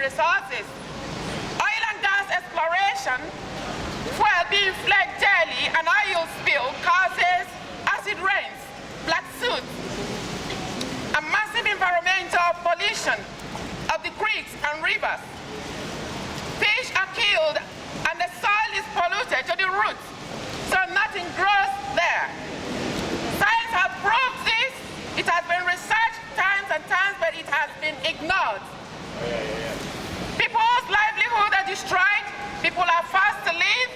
resources. Oil and gas exploration, fuel being flagged daily, and oil spill causes acid rains, black soot, and massive environmental pollution of the creeks and rivers. Fish are killed and the soil is polluted to the roots, so nothing grows there. Science has proved this. It has been researched times and times, but it has been ignored. People's livelihood are destroyed. People are forced to leave,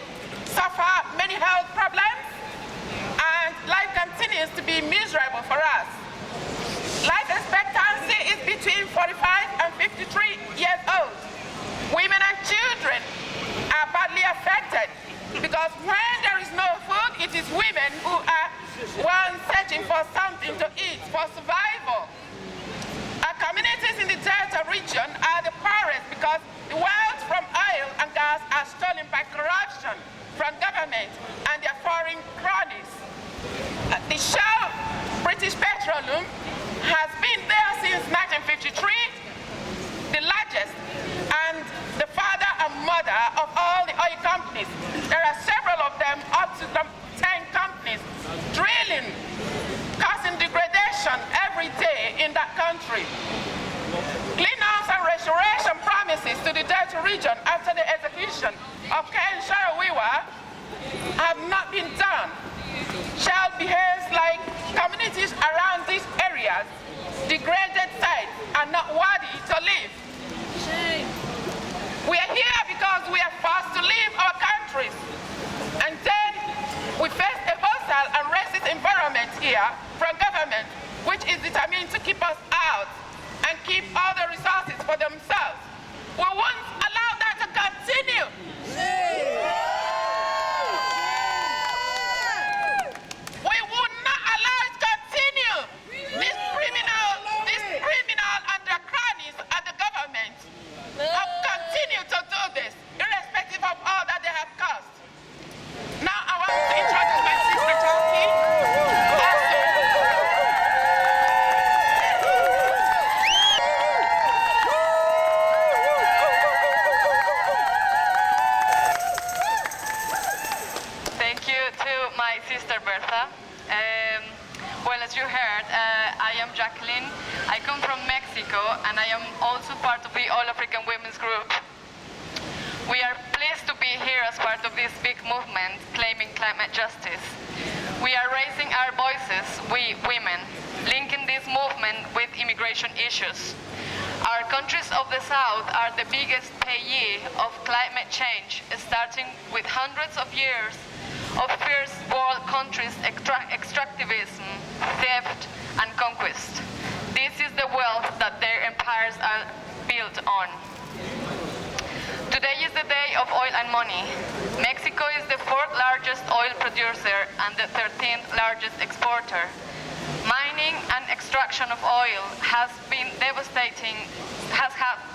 suffer many health problems, and life continues to be miserable for us. Life expectancy is between 45 and 53 years old. Women and children are badly affected because when there is no food, it is women who are ones searching for something to eat for survival. Our communities in the Delta region are the poorest because the wealth from oil and gas are stolen by corruption from government and their foreign cronies. The Shell British Petroleum has been there since 1953, the largest and the father and mother of all the oil companies. There are several of them, up to 10 companies, drilling, causing degradation every day in that country. Cleanups and restoration promises to the Delta region after the execution of Ken Sharawiwa have not been done. Shell behaves like communities around these areas, degraded sites, are not worthy to live. We are here because we are forced to leave our countries. And then we face a hostile and racist environment here from government, which is determined to keep us out and keep all the resources for themselves. We won't allow that to continue. We would not allow it to continue. These criminal and their cronies at the government have continued to do this, irrespective of all that they have caused. Now I want to introduce my sister Jackie. Thank you to my sister Bertha. Well, as you heard, I am Jacqueline. I come from Mexico, and I am also part of the All African Women's Group. We are pleased to be here as part of this big movement claiming climate justice. We are raising our voices, we women, linking this movement with immigration issues. Our countries of the South are the biggest payee of climate change, starting with hundreds of years of first world countries' extractivism, theft, and conquest. This is the wealth that their empires are built on. Today is the day of oil and money. Mexico is the 4th largest oil producer and the 13th largest exporter. Mining and extraction of oil has had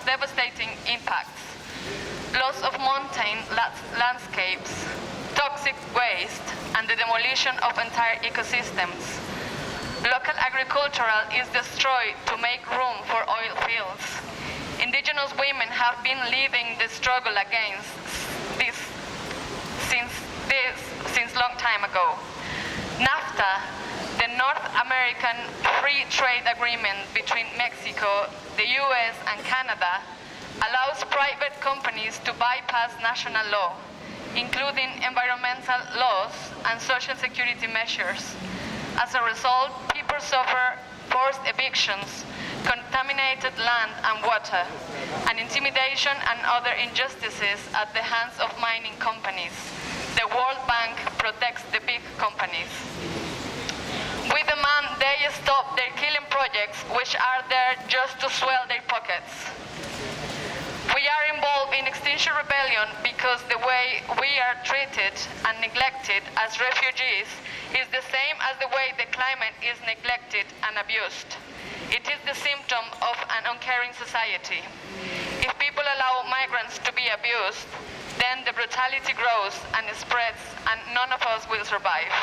devastating impacts. Loss of mountain landscapes, toxic waste, and the demolition of entire ecosystems. Local agricultural is destroyed to make room for oil fields. Indigenous women have been leading the struggle against this since long time ago. NAFTA, the North American Free Trade Agreement between Mexico, the US, and Canada, allows private companies to bypass national law, including environmental laws and social security measures. As a result, people suffer forced evictions, contaminated land and water, and intimidation and other injustices at the hands of mining companies. The World Bank protects the big companies. We demand they stop their killing projects, which are there just to swell their pockets. We are involved in Extinction Rebellion because the way we are treated and neglected as refugees is the same as the way the climate is neglected and abused. It is the symptom of an uncaring society. If people allow migrants to be abused, then the brutality grows and spreads, and none of us will survive.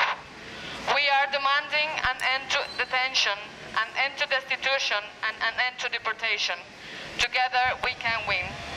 We are demanding an end to detention, an end to destitution, and an end to deportation. Together we can win.